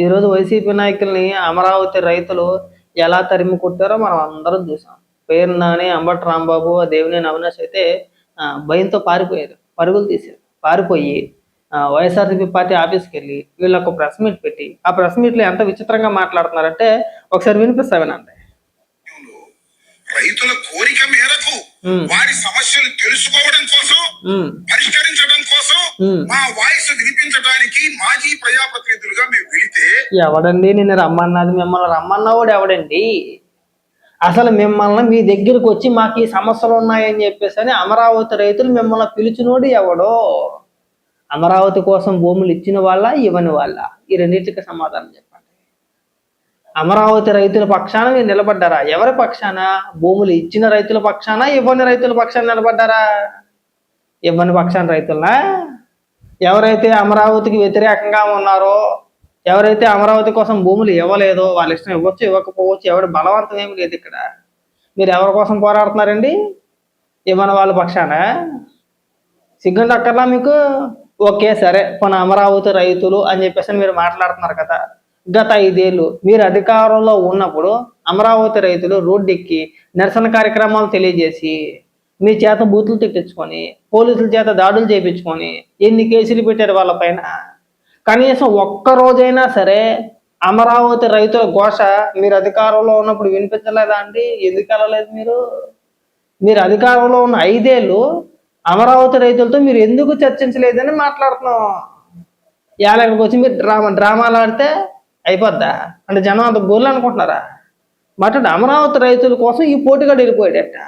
ఈరోజు వైసీపీ నాయకుల్ని అమరావతి రైతులు ఎలా తరిమి కొట్టారో మనం అందరం చూసాం. పేరు నాని, అంబటి రాంబాబు, దేవినేని అవినాష్ అయితే భయంతో పారిపోయారు. పరుగులు తీశారు. పారిపోయి వైఎస్ఆర్సీపీ పార్టీ ఆఫీస్కి వెళ్ళి వీళ్ళొక ప్రెస్ మీట్ పెట్టి ఆ ప్రెస్ మీట్లో ఎంత విచిత్రంగా మాట్లాడుతున్నారంటే ఒకసారి వినిపిస్తా వినండి. రైతుల కోరిక మేరకు వారి సమస్యలు తెలుసుకోవడం కోసం, పరిష్కరించడం కోసం మా వాయిస్ వినిపించడానికి మాజీ ప్రజాప్రతినిధులుగా మేము వెళితే, ఎవడండి నిన్ను రమ్మన్నది? మిమ్మల్ని రమ్మన్నవాడు ఎవడండి? అసలు మిమ్మల్ని మీ దగ్గరకు వచ్చి మాకు ఈ సమస్యలు ఉన్నాయని చెప్పేసి అని అమరావతి రైతులు మిమ్మల్ని పిలిచినోడు ఎవడో? అమరావతి కోసం భూములు ఇచ్చిన వాళ్ళ, ఇవ్వని వాళ్ళ? ఈ రెండింటికి సమాధానం చెప్పండి. అమరావతి రైతుల పక్షాన మీరు నిలబడ్డారా? ఎవరి పక్షాన? భూములు ఇచ్చిన రైతుల పక్షాన, ఇవ్వని రైతుల పక్షాన నిలబడ్డారా? ఇవ్వని పక్షాన రైతులనా? ఎవరైతే అమరావతికి వ్యతిరేకంగా ఉన్నారో, ఎవరైతే అమరావతి కోసం భూములు ఇవ్వలేదో వాళ్ళ ఇష్టం ఇవ్వచ్చు, ఇవ్వకపోవచ్చు, ఎవరి బలవంతం ఏమి లేదు ఇక్కడ. మీరు ఎవరి కోసం పోరాడుతున్నారండి? ఇవ్వని వాళ్ళ పక్షాన? సిగ్గుండి అక్కర్లా మీకు? ఓకే సరే, మన అమరావతి రైతులు అని చెప్పేసి మీరు మాట్లాడుతున్నారు కదా. గత 5 ఏళ్ళు మీరు అధికారంలో ఉన్నప్పుడు అమరావతి రైతులు రోడ్డెక్కి నిరసన కార్యక్రమాలు తెలియజేసి మీ చేత బూతులు తిట్టించుకొని పోలీసుల చేత దాడులు చేయించుకొని ఎన్ని కేసులు పెట్టారు వాళ్ళ పైన? కనీసం ఒక్క రోజైనా సరే అమరావతి రైతుల ఘోష మీరు అధికారంలో ఉన్నప్పుడు వినిపించలేదా అండి? ఎందుకు వెళ్ళలేదు మీరు? మీరు అధికారంలో ఉన్న 5 ఏళ్ళు అమరావతి రైతులతో మీరు ఎందుకు చర్చించలేదని మాట్లాడుతున్నాం. ఏళ్ళకి వచ్చి మీరు డ్రామాలు ఆడితే అయిపోద్దా? అంటే జనం అంత గోళ్ళు అనుకుంటున్నారా? మాట్లాడి అమరావతి రైతుల కోసం ఈ పోటీగాడు వెళ్ళిపోయాడట.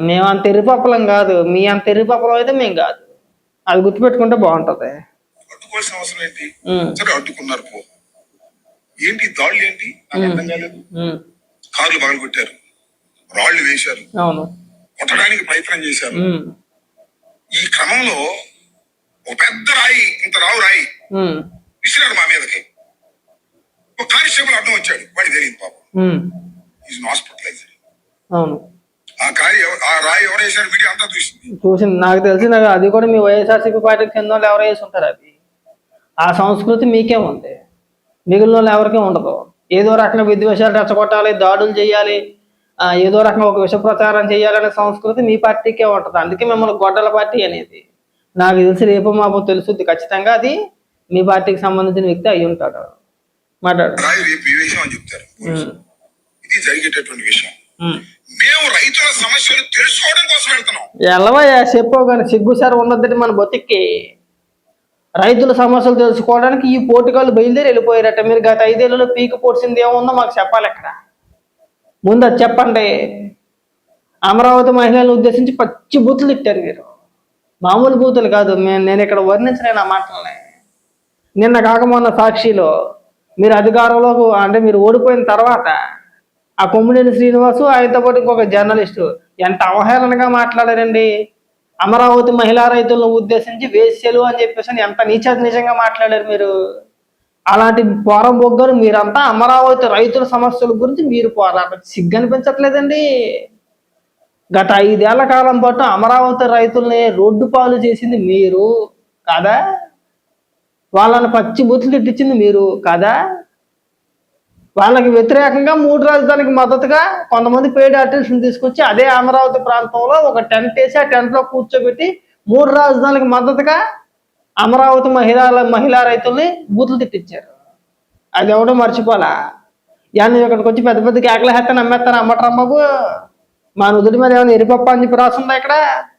మేము అంత ఎర్రిపప్పలం కాదు, మీ అంత ఎర్రిపప్పలం అయితే మేము కాదు. అది గుర్తుపెట్టుకుంటే బాగుంటది. అడ్డుకోవాల్సిన అవసరం ఏంటి? సరే అడ్డుకున్నారు పో, ఏంటి దాడులు ఏంటి? అర్థం కాలేదు. కార్లు పగలు కొట్టారు, రాళ్లు వేశారు, అవును, కొట్టడానికి ప్రయత్నం చేశారు. ఈ క్రమంలో ఒక పెద్ద రాయి, ఇంత రాయి విసిరాడు మా మీదకి. ఒక కానిస్టేబుల్ అడ్డం వచ్చాడు, వాడికి తెలియదు పాపం. Is hospitalised. అవును, ఆ రాయి ఎవరు వేశారు? మీడియా అంతా చూసింది. నాకు తెలిసి అది కూడా మీ వైఎస్ఆర్సీపీ పార్టీకి చెందిన వాళ్ళు ఎవరు వేసి ఉంటారు. అది ఆ సంస్కృతి మీకే ఉంది, మిగిలిన వాళ్ళు ఎవరికీ ఉండదు. ఏదో రకంగా విద్వేషాలు రెచ్చగొట్టాలి, దాడులు చేయాలి, ఏదో రకంగా ఒక విష ప్రచారం చేయాలనే సంస్కృతి మీ పార్టీకే ఉంటుంది. అందుకే మిమ్మల్ని గొడ్డల పార్టీ అనేది. నాకు తెలిసి రేపు మాపు తెలుస్తుంది ఖచ్చితంగా అది మీ పార్టీకి సంబంధించిన వ్యక్తి అయి ఉంటాడు. మాట్లాడు. ఇది జరిగేటటువంటి విషయం. మేము రైతుల సమస్యలు తెలుసుకోవడం కోసం వెళ్తున్నాం. ఎలవయ్యా చెప్పో కానీ సిగ్గుసారి ఉన్నదంటే మన బతికి. రైతుల సమస్యలు తెలుసుకోవడానికి ఈ పోటీగాళ్ళు బయలుదేరి వెళ్ళిపోయారట. మీరు గత 5 ఏళ్లలో పీకి పొడిచింది ఏముందో మాకు చెప్పాలి. ఎక్కడ ముందు అది చెప్పండి. అమరావతి మహిళలను ఉద్దేశించి పచ్చి బూతులు తిట్టారు మీరు. మామూలు బూతులు కాదు, నేను ఇక్కడ వర్ణించలేను ఆ మాటలని. నిన్న కాక మొన్న సాక్షిలో మీరు అధికారంలోకి అంటే మీరు ఓడిపోయిన తర్వాత ఆ కొమ్మినేని శ్రీనివాసు ఆయనతో పాటు ఇంకొక జర్నలిస్టు ఎంత అవహేళనగా మాట్లాడారండి. అమరావతి మహిళా రైతులను ఉద్దేశించి వేశ్యలు అని చెప్పేసి ఎంత నీచంగా మాట్లాడారు మీరు. అలాంటి పోరం బొగ్గరు మీరంతా. అమరావతి రైతుల సమస్యల గురించి మీరు పోరాటం సిగ్గనిపించట్లేదండి. గత 5 ఏళ్ల కాలం పాటు అమరావతి రైతుల్ని రోడ్డు పాలు చేసింది మీరు కాదా? వాళ్ళని పచ్చి బూతులు తిట్టించింది మీరు కాదా? వాళ్ళకి వ్యతిరేకంగా 3 రాజధానికి మద్దతుగా కొంతమంది పెయిడ్ ఆర్టిస్టులను తీసుకొచ్చి అదే అమరావతి ప్రాంతంలో ఒక టెంట్ వేసి ఆ టెంట్లో కూర్చోబెట్టి 3 రాజధానికి మద్దతుగా అమరావతి మహిళా రైతుల్ని బూతులు తిట్టించారు. అది ఎవడో మర్చిపోలా. నువ్వు ఇక్కడికి వచ్చి పెద్ద పెద్ద కేకలు హెత్త నమ్మేస్తాను అమ్మటరాంబాబు. మా నుదుటి మీద ఏమైనా ఎరిపప్ప అని చెప్పి రాస్తుందా? ఇక్కడ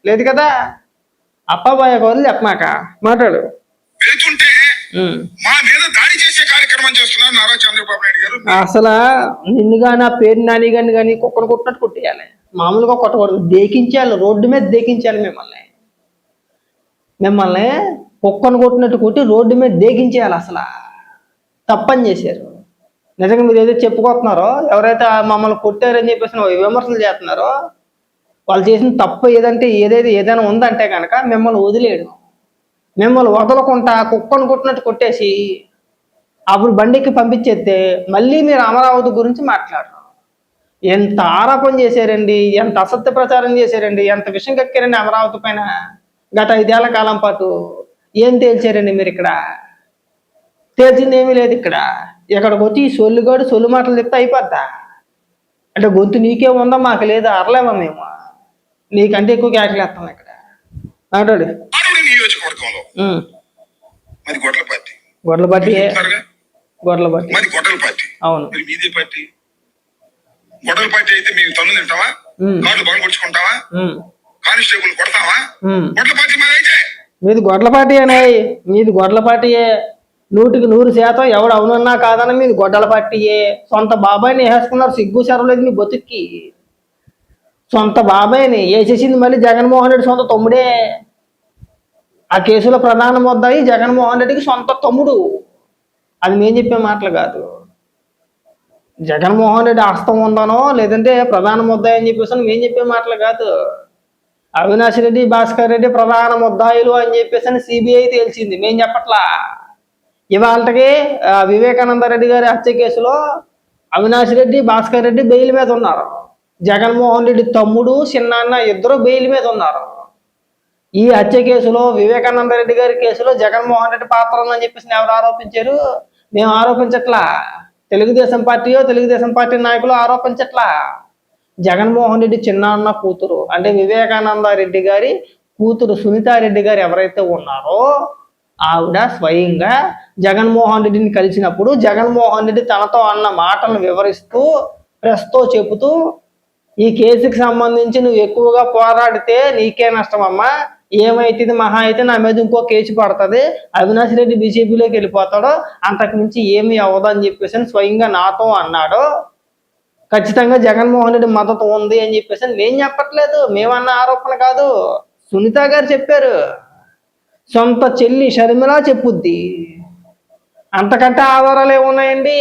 లేదు కదా. అప్పాబాయ కోళ్ళు చెప్పమాక మాట్లాడు. అసలు నిన్ను కానీ ఆ పేరు నాని కానీ కుక్కను కొట్టినట్టు కొట్టేయాలి. మామూలుగా కొట్టకూడదు, దేకించాలి, రోడ్డు మీద దేకించాలి. మిమ్మల్ని కుక్కను కొట్టినట్టు కొట్టి రోడ్డు మీద దేకించేయాలి. అసలు తప్పని చేశారు. నిజంగా మీరు ఏదైతే చెప్పుకుంటున్నారో, ఎవరైతే మమ్మల్ని కొట్టారని చెప్పేసి విమర్శలు చేస్తున్నారో వాళ్ళు చేసిన తప్పు ఏదైనా ఉందంటే కనుక మిమ్మల్ని వదిలేయడం. మిమ్మల్ని వదలకుండా కుక్కను కొట్టినట్టు కొట్టేసి అప్పుడు బండికి పంపించేస్తే మళ్ళీ మీరు అమరావతి గురించి మాట్లాడరు. ఎంత ఆరోపణ చేశారండి, ఎంత అసత్య ప్రచారం చేశారండి, ఎంత విషయం కక్కారండి అమరావతి పైన. గత 5 ఏళ్ల కాలం పాటు ఏం తేల్చారండి మీరు ఇక్కడ? తేల్చింది ఏమీ లేదు ఇక్కడ. ఇక్కడికి వచ్చి ఈ సొల్లుగాడు సొల్లు మాటలు చెప్తే అయిపోద్దా? అంటే గొంతు నీకే ఉందా, మాకు లేదా, అరలేమా మేము? నీకంటే ఎక్కువ కేకలేస్తాం ఇక్కడ అంటాడు. నియోజకవర్గంలో మరి గొడ్ల పార్టీ గొడ్ల పార్టీ గొడ్ల పార్టీ మరి గొడ్డల పార్టీ. అవును, మరి మీదే పార్టీ. గొడ్డల పార్టీ అయితే మేము తన్నులు తింటావా, కార్డు బాగా కొట్టుకుంటావా, కానిస్టేబుల్ కొడతావా? గొడ్ల పార్టీ మరి అయితే మీది గొడ్ల పార్టీ అనే, మీది గొడ్ల పార్టీయే 100% ఎవడు అవునన్నా కాదన్నా మీది గొడ్డల పార్టీయే. సొంత బాబాయిని వేసుకున్నారు, సిగ్గు శరలేదు మీ బతుక్కి. సొంత బాబాయిని వేసేసింది మళ్ళీ జగన్మోహన్ రెడ్డి సొంత తమ్ముడే. ఆ కేసులో ప్రధాన ముద్దాయి జగన్మోహన్ రెడ్డికి సొంత తమ్ముడు. అది మేము చెప్పే మాటలు కాదు. జగన్మోహన్ రెడ్డి హస్తం ఉందనో లేదంటే ప్రధాన ముద్దాయి అని చెప్పేసి మేము చెప్పే మాటలు కాదు. అవినాష్ రెడ్డి, భాస్కర్ రెడ్డి ప్రధాన ముద్దాయిలు అని చెప్పేసి సిబిఐ తేల్చింది, మేము చెప్పట్లా. ఇవాళకి వివేకానంద రెడ్డి గారి హత్య కేసులో అవినాష్ రెడ్డి, భాస్కర్ రెడ్డి బెయిల్ మీద ఉన్నారు. జగన్మోహన్ రెడ్డి తమ్ముడు, చిన్నాన్న ఇద్దరు బెయిల్ మీద ఉన్నారు. ఈ హత్య కేసులో, వివేకానంద రెడ్డి గారి కేసులో జగన్మోహన్ రెడ్డి పాత్ర ఉందని చెప్పేసి ఎవరు ఆరోపించారు? మేము ఆరోపించట్లా. తెలుగుదేశం పార్టీ నాయకులు ఆరోపించట్లా. జగన్మోహన్ రెడ్డి చిన్నాన్న కూతురు అంటే వివేకానంద రెడ్డి గారి కూతురు సునీతారెడ్డి గారు ఎవరైతే ఉన్నారో ఆవిడ స్వయంగా జగన్మోహన్ రెడ్డిని కలిసినప్పుడు జగన్మోహన్ రెడ్డి తనతో అన్న మాటలను వివరిస్తూ ప్రెస్తో చెబుతూ, ఈ కేసుకి సంబంధించి నువ్వు ఎక్కువగా పోరాడితే నీకే నష్టమమ్మా, ఏమైతుంది మహా అయితే నా మీద ఇంకో కేసు పడుతుంది, అవినాష్ రెడ్డి బీజేపీలోకి వెళ్ళిపోతాడో, అంతకు మించి ఏమీ అవ్వదని చెప్పేసి స్వయంగా నాతో అన్నాడు. ఖచ్చితంగా జగన్మోహన్ రెడ్డి మద్దతు ఉంది అని చెప్పేసి నేను చెప్పట్లేదు, మేమన్న ఆరోపణ కాదు, సునీత గారు చెప్పారు. సొంత చెల్లి షర్మిల చెప్పుద్ది. అంతకంటే ఆధారాలు ఏమున్నాయండి?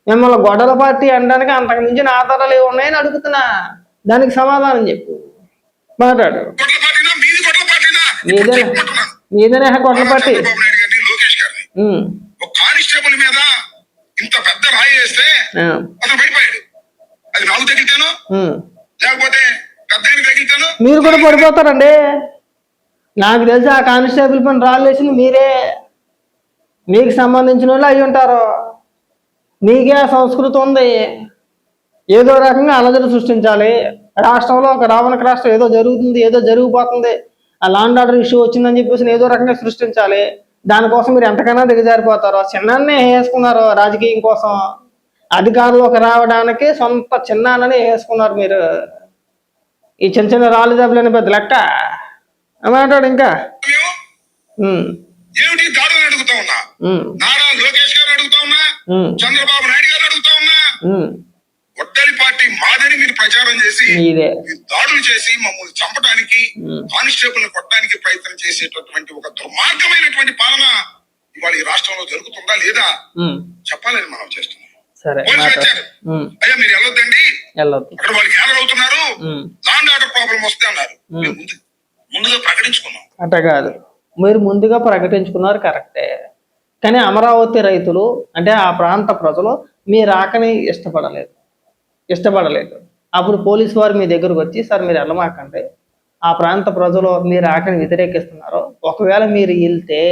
మిమ్మల్ని గొడవల పార్టీ అనడానికి అంతకు మించిన ఆధారాలు ఏమున్నాయని అడుగుతున్నా, దానికి సమాధానం చెప్పు, మాట్లాడు. మీదనే గొడవల పార్టీ. కానిస్టేబుల్ మీద ఇంత పెద్ద రాయి వేస్తే అతను పడిపోయాడు. అది నాకు తగిలితాను, లేకపోతే పెద్ద తగిలితాను, మీరు కూడా పడిపోతారండి. నాకు తెలిసి ఆ కానిస్టేబుల్ పైన రాళ్ళు వేసింది మీరే. మీకు సంబంధించిన వాళ్ళు అయి ఉంటారు. మీకే ఆ సంస్కృతి ఉంది. ఏదో రకంగా అలజడి సృష్టించాలి. రాష్ట్రంలో ఒక రావణక రాష్ట్రం ఏదో జరుగుతుంది, ఏదో జరిగిపోతుంది, ఆ లాండ్ ఆర్డర్ ఇష్యూ వచ్చిందని చెప్పేసి ఏదో రకంగా సృష్టించాలి. దానికోసం మీరు ఎంతకైనా దిగజారిపోతారు. చిన్నాన్నే వేసుకున్నారు రాజకీయం కోసం. అధికారంలోకి రావడానికి సొంత చిన్నాన్ననే వేసుకున్నారు మీరు. ఈ చిన్న చిన్న రాళ్ళు దెబ్బలని పెద్ద లెక్క మాట్లాడు. ఇంకా ఏమిటి దాడులు అడుగుతా ఉన్నా, నారా లోకేష్ గారు అడుగుతా ఉన్నా, చంద్రబాబు నాయుడు గారు అడుగుతా ఉన్నా, గొడ్డలి పార్టీ మాదని మీరు ప్రచారం చేసి దాడులు చేసి మమ్మల్ని చంపడానికి, కానిస్టేబుల్ కొట్టడానికి ప్రయత్నం చేసేటటువంటి ఒక దుర్మార్గమైనటువంటి పాలన ఇవాళ ఈ రాష్ట్రంలో జరుగుతుందా లేదా చెప్పాలని మనం చేస్తున్నాం. అయ్యా మీరు వెళ్ళొద్దండి, అక్కడ వాళ్ళు గ్యాదర్ అవుతున్నారు, లాండ్ ఆర్డర్ ప్రాబ్లం వస్తే అన్నారు. ముందుగా ప్రకటించుకున్నాం. అట్ట కాదు, మీరు ముందుగా ప్రకటించుకున్నారు కరెక్టే. కానీ అమరావతి రైతులు అంటే ఆ ప్రాంత ప్రజలు మీ రాకని ఇష్టపడలేదు. అప్పుడు పోలీసు వారు మీ దగ్గరకు వచ్చి, సార్ మీరు వెళ్ళమాకండి, ఆ ప్రాంత ప్రజలు మీ రాకని వ్యతిరేకిస్తున్నారు, ఒకవేళ మీరు వెళ్తే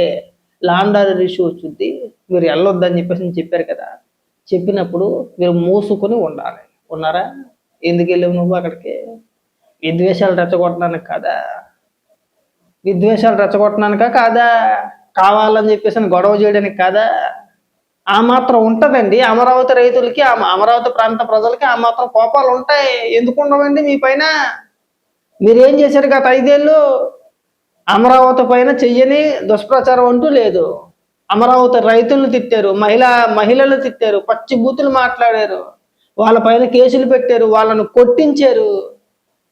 లాండ్ ఆర్డర్ ఇష్యూ వచ్చింది, మీరు వెళ్ళొద్దని చెప్పేసి చెప్పారు కదా. చెప్పినప్పుడు మీరు మూసుకొని ఉండాలి. ఉన్నారా? ఎందుకు వెళ్ళావు నువ్వు అక్కడికి? విద్వేషాలు రెచ్చగొట్టడానికి కాదా? కాదా? కావాలని చెప్పేసి గొడవ చేయడానికి కాదా? ఆ మాత్రం ఉంటుందండి అమరావతి రైతులకి, అమరావతి ప్రాంత ప్రజలకి ఆ మాత్రం కోపాలు ఉంటాయి. ఎందుకు ఉండవండి మీ పైన? మీరేం చేశారు గత 5 ఏళ్ళు? అమరావతి పైన చెయ్యని దుష్ప్రచారం అంటూ లేదు. అమరావతి రైతులను తిట్టారు, మహిళలు తిట్టారు, పచ్చి బూతులు మాట్లాడారు, వాళ్ళ పైన కేసులు పెట్టారు, వాళ్ళను కొట్టించారు.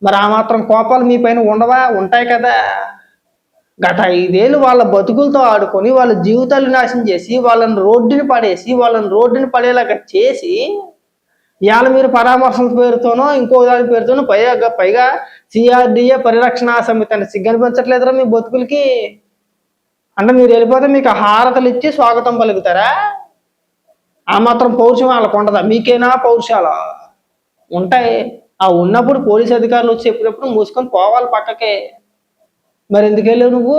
మరి ఆ మాత్రం కోపాలు మీ పైన ఉండవా? ఉంటాయి కదా. గత 5 ఏళ్ళు వాళ్ళ బతుకులతో ఆడుకొని వాళ్ళ జీవితాలు నాశనం చేసి వాళ్ళని రోడ్డుని పడేలాగా చేసి ఇవాళ మీరు పరామర్శల పేరుతోనో ఇంకో దాని పేరుతోనో పైగా సిఆర్డిఏ పరిరక్షణ సమితి అంటే సిగ్గనిపించట్లేదురా మీ బతుకులకి? అంటే మీరు వెళ్ళిపోతే మీకు హారతలు ఇచ్చి స్వాగతం పలుకుతారా? ఆ మాత్రం పౌరుషం వాళ్ళకు ఉండదా? మీకేనా పౌరుషాలు ఉంటాయి. ఆ ఉన్నప్పుడు పోలీసు అధికారులు వచ్చి ఎప్పుడెప్పుడు మూసుకొని పోవాలి పక్కకే. మరి ఎందుకు వెళ్ళావు నువ్వు?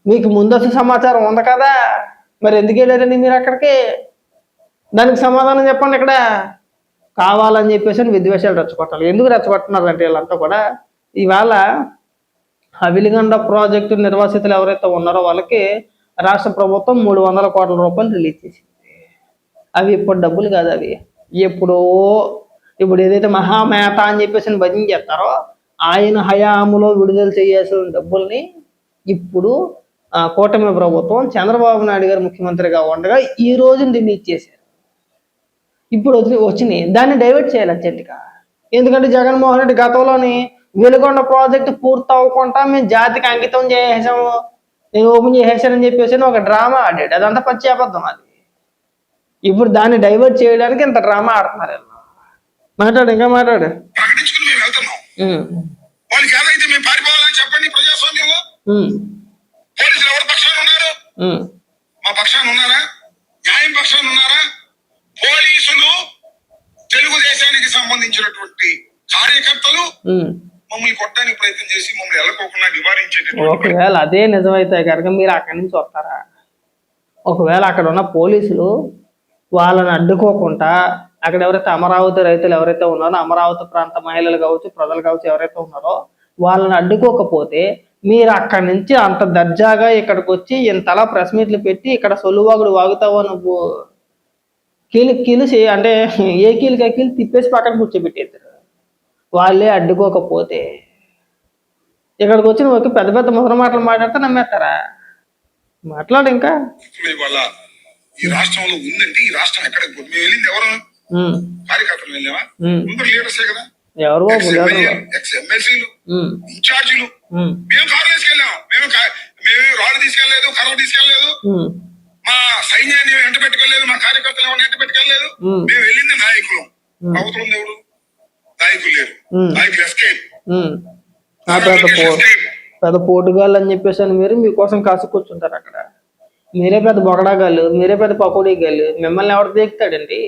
మీకు ముందస్తు సమాచారం ఉంది కదా, మరి ఎందుకు వెళ్ళారండి మీరు అక్కడికి? దానికి సమాధానం చెప్పండి. ఇక్కడ కావాలని చెప్పేసి విద్వేషాలు రెచ్చగొట్టాలి. ఎందుకు రెచ్చగొట్టున్నారంటే వీళ్ళంతా కూడా ఇవాళ అవిలిగండ ప్రాజెక్టు నిర్వాసితులు ఎవరైతే ఉన్నారో వాళ్ళకి రాష్ట్ర ప్రభుత్వం 300 కోట్ల రూపాయలు రిలీజ్ చేసింది. అవి ఇప్పుడు డబ్బులు కాదు, అవి ఎప్పుడో ఇప్పుడు ఏదైతే మహామేత అని చెప్పేసి భజన చేస్తారో ఆయన హయాములో విడుదల చేయాల్సిన డబ్బుల్ని ఇప్పుడు కూటమి ప్రభుత్వం చంద్రబాబు నాయుడు గారు ముఖ్యమంత్రిగా ఉండగా ఈ రోజున రిలీజ్ చేశారు. ఇప్పుడు వచ్చినాయి, దాన్ని డైవర్ట్ చేయాలి అర్జెంటుగా. ఎందుకంటే జగన్మోహన్ రెడ్డి గతంలోని వెలుగొండ ప్రాజెక్టు పూర్తి అవ్వకుండా మేము జాతికి అంకితం చేసేసాము, నేను ఓపెన్ చేసేసానని చెప్పేసి ఒక డ్రామా ఆడాడు. అదంతా పచ్చి అబద్ధం. అది ఇప్పుడు దాన్ని డైవర్ట్ చేయడానికి ఇంత డ్రామా ఆడుతున్నారు. మాట్లాడు, ఇంకా మాట్లాడు. ప్రకటించుకుని మేము వెళ్తున్నాం. వాళ్ళకి ఏదైతే మేము పారిపోవాలని చెప్పండి. ప్రజాస్వామ్యంలో పోలీసులు ఎవరి పక్షాన ఉన్నారు? మా పక్షాన ఉన్నారా? న్యాయం పక్షాన ఉన్నారా? పోలీసులు తెలుగుదేశానికి సంబంధించినటువంటి కార్యకర్తలు మమ్మల్ని కొట్టడానికి ప్రయత్నం చేసి మమ్మల్ని వెళ్ళకోకుండా నివారించేటటువంటి. ఒకవేళ అదే నిజమైతే కనుక మీరు అక్కడి నుంచి వస్తారా? ఒకవేళ అక్కడ ఉన్న పోలీసులు వాళ్ళని అడ్డుకోకుండా అక్కడ ఎవరైతే అమరావతి రైతులు ఎవరైతే ఉన్నారో, అమరావతి ప్రాంత మహిళలు కావచ్చు, ప్రజలు కావచ్చు, ఎవరైతే ఉన్నారో వాళ్ళని అడ్డుకోకపోతే మీరు అక్కడి నుంచి అంత దర్జాగా ఇక్కడికి వచ్చి ఇంతలా ప్రెస్ మీట్లు పెట్టి ఇక్కడ సొల్లువాగుడు వాగుతావో నువ్వు కీలు అంటే ఏ కీలుగా కీలు తిప్పేసి పక్కన కూర్చోబెట్టేద్దరు. వాళ్ళే అడ్డుకోకపోతే ఇక్కడికి వచ్చి నువ్వు పెద్ద పెద్ద ముద్ర మాటలు మాట్లాడితే నమ్మేస్తారా? మాట్లాడు ఇంకా. ఈ రాష్ట్రంలో ఉందండి. ఈ రాష్ట్రం ఎక్కడ మేము వెళ్ళింది ఎవరు? కార్యకర్తలు వెళ్ళామా? అందరు లీడర్సే కదా. ఎవరు? ఎమ్మెల్సీలు, ఇన్ఛార్జీలు. మేము కారు తీసుకెళ్ళాం. మేము రాళ్ళు తీసుకెళ్లేదు, కర్ర తీసుకెళ్లేదు, మా సైన్యాన్ని వెంట పెట్టుకెళ్లేదు, మా కార్యకర్తలు ఎవరిని వెంట పెట్టుకెళ్లేదు. మేము వెళ్ళింది నాయకులు. ప్రభుత్వం దేవుడు నాయకులు లేరు. నాయకులు ఎస్కేప్. పెద్ద పోటుగాళ్ళు అని చెప్పేసి అని మీకోసం కాసు కూర్చుంటారు అక్కడ. మీరే పెద్ద బొగడాగాళ్ళు, మీరే పెద్ద పకోడీగాళ్ళు. మిమ్మల్ని ఎవరు దేకుతాడండి?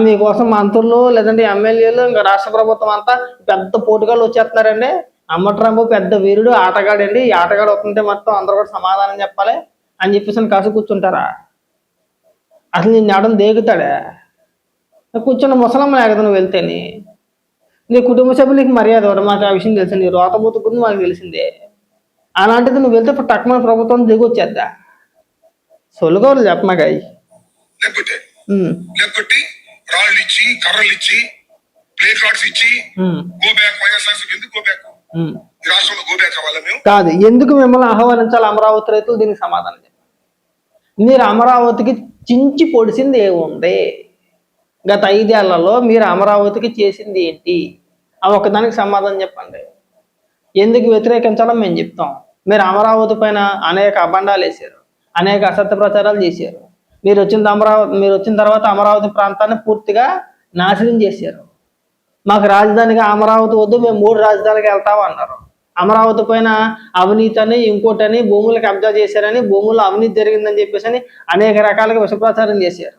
మీకోసం మంత్రులు లేదంటే ఎమ్మెల్యేలు ఇంకా రాష్ట్ర ప్రభుత్వం అంతా పెద్ద పోటుగాళ్ళు వచ్చేస్తున్నారండి. అమ్మట్రాంబు పెద్ద వీరుడు, ఆటగాడండి. ఈ ఆటగాడు వస్తుంటే మొత్తం అందరూ కూడా సమాధానం చెప్పాలి అని చెప్పేసి కాసు కూర్చుంటారా? అసలు నేను ఎవడం దేగుతాడా? కూర్చున్న ముసలమ్మ లేకపోతే నువ్వు వెళ్తేని నీ కుటుంబ సభ్యులకి మర్యాద ఎవరు? మాకు ఆ విషయం తెలుసు. నీ రోతబోతు గురించి మాకు తెలిసిందే. అలాంటిది నువ్వు వెళ్తే ఇప్పుడు టక్మన ప్రభుత్వం దిగి వచ్చేద్దా? సొలుగోలు చెప్పమాకాయి. రాళ్ళు ఇచ్చి, కర్రలు ఇచ్చి, ప్లేట్ కార్డ్స్ ఇచ్చి గో బ్యాక్ వైఎస్ఆర్సీపీ ఎందుకు గో బ్యాక్? ఈ రాష్ట్రంలో గో బ్యాక్ అవ్వాలా మేము? కాదు, ఎందుకు మిమ్మల్ని ఆహ్వానించాలి అమరావతి రైతులు? దీనికి సమాధానం చెప్పండి. మీరు అమరావతికి చించి పొడిచింది ఏముంది? గత 5 ఏళ్లలో మీరు అమరావతికి చేసింది ఏంటి? ఆ ఒక్కదానికి సమాధానం చెప్పండి. ఎందుకు వ్యతిరేకించాలో మేము చెప్తాం. మీరు అమరావతి పైన అనేక అబండాలు వేసారు, అనేక అసత్య ప్రచారాలు చేశారు. మీరు వచ్చిన తర్వాత అమరావతి ప్రాంతాన్ని పూర్తిగా నాశనం చేశారు. మాకు రాజధానిగా అమరావతి వద్దు, మేము 3 రాజధానికి వెళ్తాము అన్నారు. అమరావతి పైన అవినీతి అని, ఇంకోటని, భూములు కబ్జా చేశారని, భూముల్లో అవినీతి జరిగిందని చెప్పేసి అని అనేక రకాలుగా విషప్రచారం చేశారు.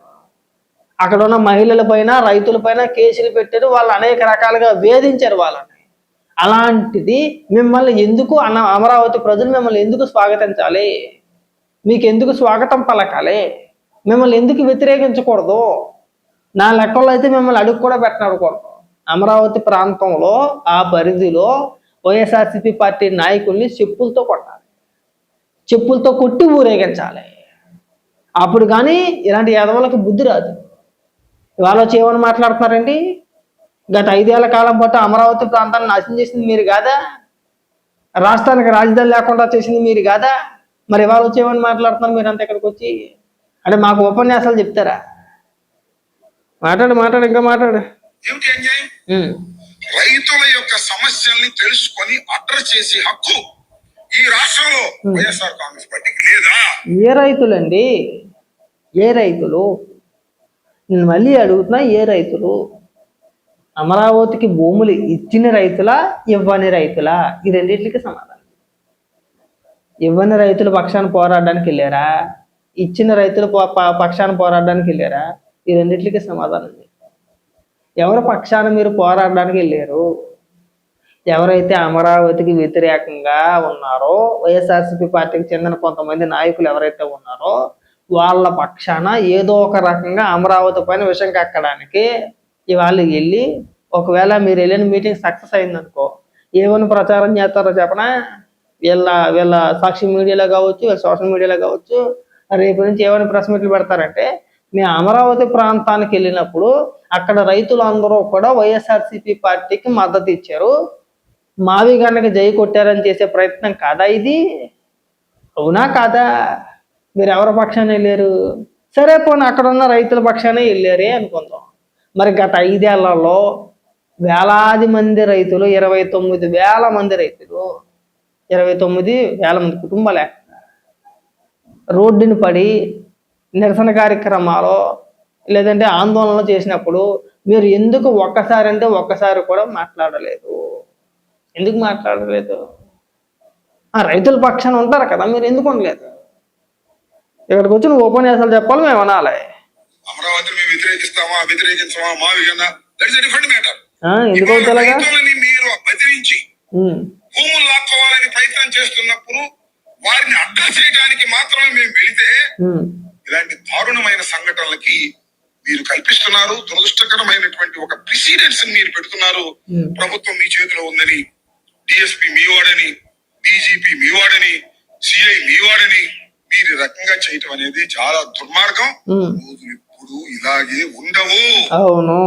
అక్కడ ఉన్న మహిళల పైన, రైతుల పైన కేసులు పెట్టారు. వాళ్ళు అనేక రకాలుగా వేధించారు వాళ్ళని. అలాంటిది మిమ్మల్ని ఎందుకు అమరావతి ప్రజలు మిమ్మల్ని ఎందుకు స్వాగతించాలి? మీకు ఎందుకు స్వాగతం పలకాలి? మిమ్మల్ని ఎందుకు వ్యతిరేకించకూడదు? నా లెక్కల్లో అయితే మిమ్మల్ని అడుగు కూడా పెట్టనకూడదు. అమరావతి ప్రాంతంలో ఆ పరిధిలో వైఎస్ఆర్సీపీ పార్టీ నాయకుల్ని చెప్పులతో కొట్టాలి, చెప్పులతో కొట్టి ఊరేగించాలి. అప్పుడు కానీ ఇలాంటి ఎదవలకు బుద్ధి రాదు. ఇవాళ చేయమని మాట్లాడుతున్నారండి. గత 5 ఏళ్ల కాలం పాటు అమరావతి ప్రాంతాన్ని నాశనం చేసింది మీరు కాదా? రాష్ట్రానికి రాజధాని లేకుండా చేసింది మీరు కాదా? మరి ఇవాళ వచ్చేమని మాట్లాడుతున్నారు మీరు అంతా ఇక్కడికి వచ్చి? అంటే మాకు ఉపన్యాసాలు చెప్తారా? మాట్లాడు ఇంకా మాట్లాడు. ఏమిటి అన్యాయం? రైతుల యొక్క సమస్యల్ని తెలుసుకొని అడ్రస్ చేసే హక్కు ఈ రాష్ట్రంలో వైఎస్ఆర్ కాంగ్రెస్ పార్టీకి లేదా? ఏ రైతులండి? ఏ రైతులు? నేను మళ్ళీ అడుగుతున్నా, ఏ రైతులు? అమరావతికి భూములు ఇచ్చిన రైతులా, ఇవ్వని రైతులా? ఈ రెండింటికి సమాధానం. ఇవ్వని రైతుల పక్షాన పోరాడడానికి వెళ్ళారా? ఇచ్చిన రైతుల పక్షాన పోరాడడానికి వెళ్ళారా? ఈ రెండింటికి సమాధానం. ఎవరి పక్షాన మీరు పోరాడడానికి వెళ్ళారు? ఎవరైతే అమరావతికి వ్యతిరేకంగా ఉన్నారో, వైఎస్ఆర్సీపీ పార్టీకి చెందిన కొంతమంది నాయకులు ఎవరైతే ఉన్నారో వాళ్ళ పక్షాన ఏదో ఒక రకంగా అమరావతి పైన విషం కక్కడానికి ఇవాళ వెళ్ళి, ఒకవేళ మీరు వెళ్ళిన మీటింగ్ సక్సెస్ అయిందనుకో, ఏమని ప్రచారం చేస్తారో చెప్పనా? వీళ్ళ సాక్షి మీడియాలో కావచ్చు, వీళ్ళ సోషల్ మీడియాలో కావచ్చు, రేపు నుంచి ఏమని ప్రెస్ మీట్లు పెడతారంటే, మేము అమరావతి ప్రాంతానికి వెళ్ళినప్పుడు అక్కడ రైతులందరూ కూడా వైఎస్ఆర్సీపీ పార్టీకి మద్దతు ఇచ్చారు, మావి గన్నకి జై కొట్టారని చేసే ప్రయత్నం కాదా ఇది? అవునా కాదా? మీరు ఎవరి పక్షాన వెళ్ళారు? సరే పోనీ అక్కడ ఉన్న రైతుల పక్షానే వెళ్ళారే అనుకుందాం. మరి గత 5 ఏళ్లలో వేలాది మంది రైతులు, 29,000 మంది రైతులు, 29,000 మంది కుటుంబాలే రోడ్డుని పడి నిరసన కార్యక్రమాలు లేదంటే ఆందోళనలు చేసినప్పుడు మీరు ఎందుకు ఒక్కసారి కూడా మాట్లాడలేదు? ఎందుకు మాట్లాడలేదు? రైతుల పక్షాన ఉంటారు కదా, మీరు ఎందుకు ఉండలేదు? ఇక్కడికి వచ్చి నువ్వు ఉపన్యాసాలు చెప్పాలి, మేము అనాలి. అమరావతిని మేము వ్యతిరేకిస్తామా వ్యతిరేకించమా మావి కన్నా దట్స్ డిఫరెంట్ మ్యాటర్. ఎందుకు అవుతాగా మీరు బెదిరించి భూములు లాక్కోవాలని ప్రయత్నం చేస్తున్నప్పుడు వారిని అడ్రస్ చేయడానికి మాత్రమే మేము వెళితే ఇలాంటి దారుణమైన సంఘటనలకి మీరు కల్పిస్తున్నారు. దురదృష్టకరమైనటువంటి ఒక ప్రిసిడెంట్స్ మీరు పెడుతున్నారు. ప్రభుత్వం మీ చేతిలో ఉందని, డిఎస్పీ మీ వాడని, డీజీపీ మీ వాడని, సిఐ మీ వాడని మీరు రకంగా చేయటం అనేది చాలా దుర్మార్గం. రోజులు ఇప్పుడు ఇలాగే ఉండవు. అవును,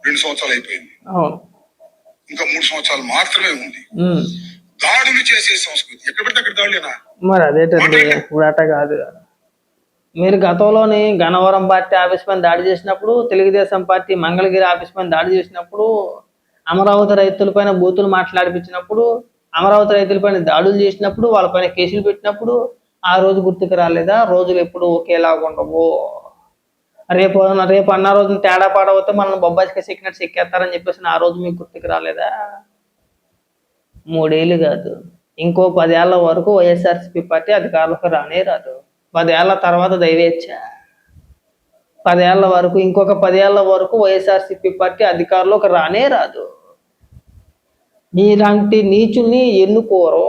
2 సంవత్సరాలు అయిపోయింది, అవును, ఇంకా 3 సంవత్సరాలు మాత్రమే ఉంది. దాడులు చేసే సంస్కృతి ఎక్కడ పెడితే అక్కడ దాడులేనా? మరి అదేటండి, ఇప్పుడు అట కాదు. మీరు గతంలోని గన్నవరం పార్టీ ఆఫీస్ పైన దాడి చేసినప్పుడు, తెలుగుదేశం పార్టీ మంగళగిరి ఆఫీస్ పైన దాడి చేసినప్పుడు, అమరావతి రైతులపైన బూతులు మాట్లాడిపించినప్పుడు, అమరావతి రైతులపైన దాడులు చేసినప్పుడు, వాళ్ళపైన కేసులు పెట్టినప్పుడు ఆ రోజు గుర్తుకు రాలేదా? రోజులు ఎప్పుడు ఒకేలాగా ఉండవు. రేపు అన్న రోజున తేడా పాడవుతే మనల్ని బొబ్బాయికి సిక్కినట్టు సిక్కేస్తారని చెప్పేసి ఆ రోజు మీకు గుర్తుకు రాలేదా? 3 ఏళ్ళు కాదు, ఇంకో 10 ఏళ్ల వరకు వైఎస్ఆర్సీపీ పార్టీ అధికారులకు రానే రాదు. 10 ఏళ్ల తర్వాత దైవేచ్ఛ. 10 ఏళ్ల వరకు, ఇంకొక 10 ఏళ్ల వరకు వైఎస్ఆర్సీపీ పార్టీ అధికారులకు రానే రాదు. మీలాంటి నీచుల్ని ఎన్నుకోరు.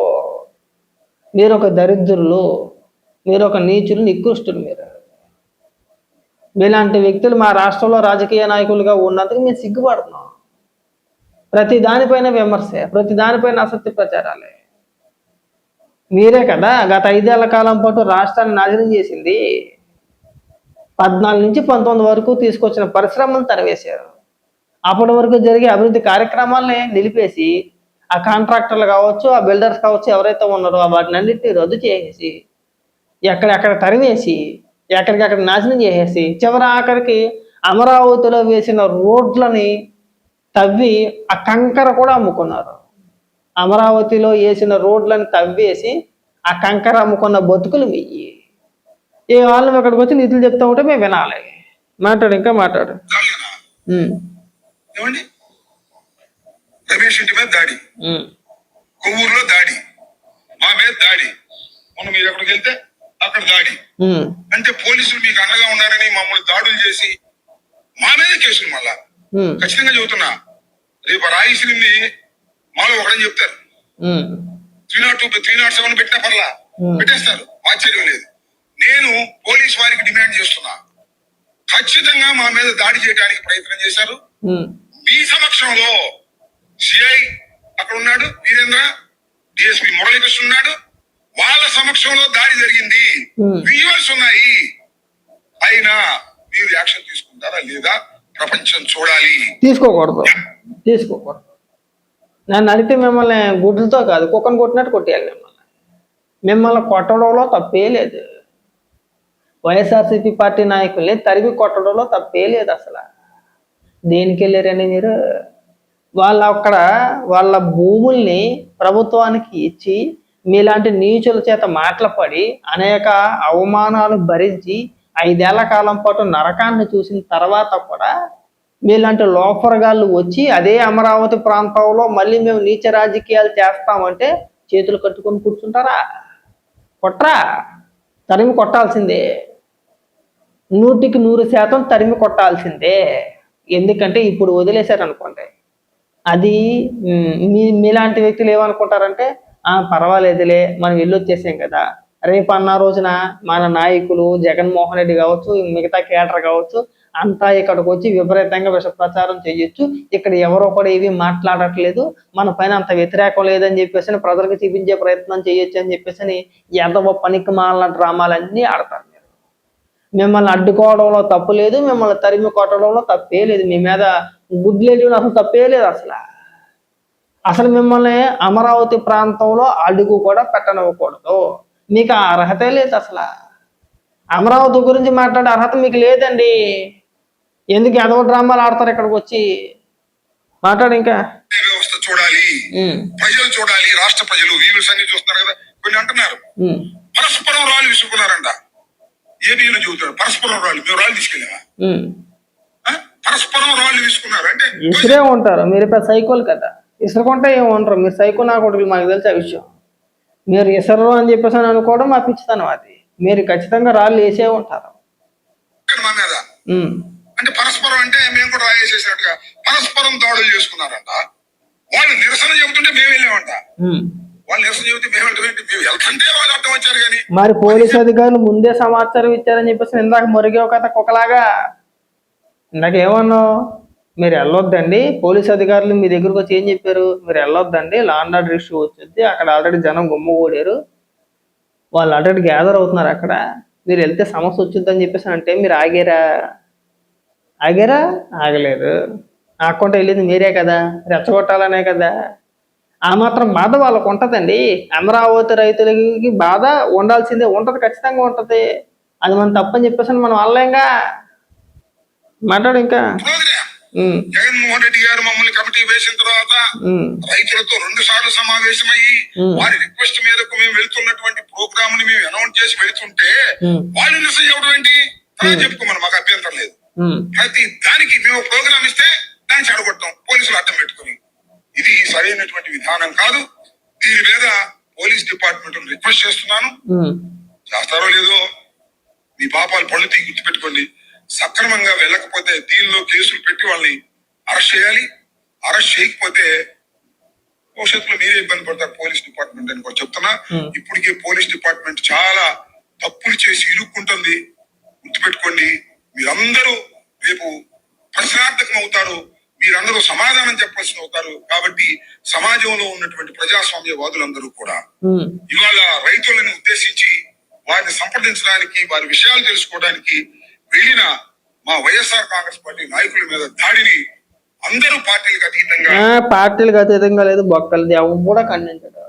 మీరు ఒక దరిద్రులు, మీరు ఒక నీచులు, నికృష్టులు. మీలాంటి వ్యక్తులు మా రాష్ట్రంలో రాజకీయ నాయకులుగా ఉన్నందుకు మేము సిగ్గుపడుతున్నాం. ప్రతి దానిపైన విమర్శే, ప్రతి దానిపైన అసత్య ప్రచారాలే. మీరే కదా గత 5 ఏళ్ల కాలం పాటు రాష్ట్రాన్ని నాశనం చేసింది. 14 నుంచి 19 వరకు తీసుకొచ్చిన పరిశ్రమలను తరివేశారు. అప్పటి వరకు జరిగే అభివృద్ధి కార్యక్రమాలని నిలిపేసి, ఆ కాంట్రాక్టర్లు కావచ్చు, ఆ బిల్డర్స్ కావచ్చు, ఎవరైతే ఉన్నారో వాటిని అన్నింటినీ రద్దు చేసేసి, ఎక్కడెక్కడ తరివేసి, ఎక్కడికక్కడ నాశనం చేసేసి, చివరి ఆఖరికి అమరావతిలో వేసిన రోడ్లని తవ్వి ఆ కంకర కూడా అమ్ముకున్నారు. అమరావతిలో వేసిన రోడ్లను తవ్వేసి ఆ కంకర అమ్ముకున్న బతుకులు వెయ్యి. ఏ వాళ్ళని అక్కడికి వచ్చి నీతులు చెప్తా ఉంటే మేము వినాలి. మాట్లాడు, ఇంకా మాట్లాడు. రమేష్ ఇంటి మీద దాడి, కొవ్వూరులో దాడి, మా మీద దాడి, మొన్న మీరు ఎక్కడికి వెళ్తే అక్కడ దాడి. అంటే పోలీసులు మీకు అండగా ఉన్నారని మమ్మల్ని దాడులు చేసి మా మీద కేసులు. మళ్ళా ఖచ్చితంగా చెబుతున్నా, రేపు రాయిసిని మాలో ఒకడని చెప్తారు. 302, 307 పెట్టినా పర్లా పెట్టేస్తారు, ఆశ్చర్యం లేదు. నేను పోలీస్ వారికి డిమాండ్ చేస్తున్నా, ఖచ్చితంగా మా మీద దాడి చేయడానికి ప్రయత్నం చేశారు. మీ సమక్షంలో సిఐ అక్కడ ఉన్నాడు, వీరేంద్ర, డిఎస్పీ మురళీకృష్ణ ఉన్నాడు, వాళ్ళ సమక్షంలో దాడి జరిగింది, విజువల్స్ ఉన్నాయి. అయినా మీరు యాక్షన్ తీసుకుంటారా లేదా ప్రపంచం చూడాలి. తీసుకోకూడదు. నన్ను అడిగితే మిమ్మల్ని గుడ్లతో కాదు, కుక్కను కొట్టినట్టు కొట్టేయాలి. మిమ్మల్ని కొట్టడంలో తప్పే లేదు. వైఎస్ఆర్సీపీ పార్టీ నాయకుల్ని తరిమి కొట్టడంలో తప్పే లేదు. అసలు దేనికి వెళ్ళారని మీరు? వాళ్ళ భూముల్ని ప్రభుత్వానికి ఇచ్చి మీలాంటి నీచుల చేత మాటలు పడి అనేక అవమానాలు భరించి 5 ఏళ్ల కాలం పాటు నరకాన్ని చూసిన తర్వాత కూడా మీలాంటి లోఫర్గాళ్ళు వచ్చి అదే అమరావతి ప్రాంతంలో మళ్ళీ మేము నీచ రాజకీయాలు చేస్తామంటే చేతులు కట్టుకొని కూర్చుంటారా? కొట్టరా? తరిమి కొట్టాల్సిందే. 100% తరిమి కొట్టాల్సిందే. ఎందుకంటే ఇప్పుడు వదిలేశారనుకోండి, అది మీలాంటి వ్యక్తులు ఏమనుకుంటారంటే పర్వాలేదులే మనం వెళ్ళొచ్చేసాం కదా, రేపు అన్న రోజున మన నాయకులు జగన్మోహన్ రెడ్డి కావచ్చు, మిగతా కేటర్ కావచ్చు, అంతా ఇక్కడికి వచ్చి విపరీతంగా విష ప్రచారం చేయొచ్చు, ఇక్కడ ఎవరో కూడా ఏవి మాట్లాడట్లేదు, మన పైన అంత వ్యతిరేకం లేదని చెప్పేసి ప్రజలకు చూపించే ప్రయత్నం చేయొచ్చు అని చెప్పేసి ఎదవ పనికి మాలిన డ్రామాలన్నీ ఆడతారు. మిమ్మల్ని అడ్డుకోవడంలో తప్పు లేదు, మిమ్మల్ని తరిమి కొట్టడంలో తప్పే లేదు, మీ మీద గుడ్లేటి అసలు తప్పే లేదు. అసలు మిమ్మల్ని అమరావతి ప్రాంతంలో అడుగు కూడా పెట్టనివ్వకూడదు, మీకు ఆ అర్హతే లేదు. అసలు అమరావతి గురించి మాట్లాడే అర్హత మీకు లేదండి. ఎందుకు ఎదవ డ్రామాలు ఆడతారు ఇక్కడికి వచ్చి? మాట్లాడు ఇంకా. వ్యవస్థ చూడాలి, ప్రజలు చూడాలి, రాష్ట్ర ప్రజలు వీళ్ళు అన్ని చూస్తున్నారు కదా. కొన్ని అంటున్నారు పరస్పరం రాళ్ళు విసుకున్నారంట. ఏబీలో చెబుతారు పరస్పరం రాళ్ళు, మేము రాళ్ళు తీసుకెళ్ళామా? పరస్పరం రాళ్ళు తీసుకున్నారు అంటే ఇసురే ఉంటారు. మీరు ఇప్పుడు సైకోలు కదా, ఇసురుకుంటే ఏమంటారు మీరు? సైకో నా కొడుకులు, మాకు తెలిసే విషయం. మీరు ఇసరు అని చెప్పేసి అని అనుకోవడం మా పిచ్చితనం. అది మీరు ఖచ్చితంగా రాళ్ళు వేసే ఉంటారు మా మీద. అంటే పరస్పరం అంటే మేము కూడా రాళ్ళు వేసేసినట్టుగా పరస్పరం దాడులు చేసుకున్నారంట. వాళ్ళు నిరసన చెబుతుంటే మేము వెళ్ళామంట. వాళ్ళు నిరసన చెబితే మేము వెళ్తుంటే వాళ్ళు అర్థం వచ్చారు. కానీ మరి పోలీసు అధికారులు ముందే సమాచారం ఇచ్చారని చెప్పేసి ఇందాక మురిగే కథ కుక్కలాగా ఇందాక ఏమన్నావు? మీరు వెళ్ళొద్దండి, పోలీసు అధికారులు మీ దగ్గరకు వచ్చి ఏం చెప్పారు? మీరు వెళ్ళొద్దండి, లా అండ్ ఆర్డర్ ఇష్యూ వచ్చింది, అక్కడ ఆల్రెడీ జనం గుమ్మగూడారు, వాళ్ళు ఆల్రెడీ గ్యాదర్ అవుతున్నారు అక్కడ, మీరు వెళ్తే సమస్య వచ్చిందని చెప్పేసి అంటే మీరు ఆగారా? ఆగలేరు. ఆకుండా వెళ్ళింది మీరే కదా, రెచ్చగొట్టాలనే కదా. ఆ మాత్రం బాధ వాళ్ళకు ఉంటుందండి. అమరావతి రైతులకి బాధ ఉండాల్సిందే, ఉంటుంది, ఖచ్చితంగా ఉంటుంది. అది మనం తప్పని చెప్పేసి మనం అనలేంగా. మాట్లాడు ఇంకా. జగన్మోహన్ రెడ్డి గారు మమ్మల్ని కమిటీ వేసిన తర్వాత రైతులతో 2 సార్లు సమావేశమయ్యి వారి రిక్వెస్ట్ మేరకు మేము వెళ్తున్నటువంటి ప్రోగ్రామ్ ని మేము అనౌన్స్ చేసి వెళ్తుంటే వాళ్ళు నిరసన చేయడం ఏంటి? చెప్పుకోమని మాకు అభ్యంతరం లేదు. ప్రతి దానికి మేము ప్రోగ్రామ్ ఇస్తే దాన్ని చెడగొట్టాం పోలీసులు అడ్డం పెట్టుకుని. ఇది సరైనటువంటి విధానం కాదు. దీని మీద పోలీస్ డిపార్ట్మెంట్ రిక్వెస్ట్ చేస్తున్నాను, చేస్తారో లేదో మీ పాపాలు పళ్ళు తీ గుర్తుపెట్టుకోండి. సక్రమంగా వెళ్ళకపోతే దీనిలో కేసులు పెట్టి వాళ్ళని అరెస్ట్ చేయాలి. అరెస్ట్ చేయకపోతే భవిష్యత్తులో మీరే ఇబ్బంది పడతారు పోలీస్ డిపార్ట్మెంట్ అని కూడా చెప్తున్నా. ఇప్పటికే పోలీస్ డిపార్ట్మెంట్ చాలా తప్పులు చేసి ఇరుక్కుంటుంది, గుర్తుపెట్టుకోండి. మీరందరూ రేపు ప్రశ్నార్థకం అవుతారు, మీరందరూ సమాధానం చెప్పాల్సి అవుతారు. కాబట్టి సమాజంలో ఉన్నటువంటి ప్రజాస్వామ్యవాదులందరూ కూడా ఇవాళ రైతులను ఉద్దేశించి వారిని సంప్రదించడానికి, వారి విషయాలు తెలుసుకోవడానికి వెళ్ళిన మా వైఎస్ఆర్ కాంగ్రెస్ పార్టీ నాయకుల మీద దాడిని అందరూ పార్టీలకు అతీతంగా లేదు, బొక్కలు ఎవరు కూడా ఖండించారు.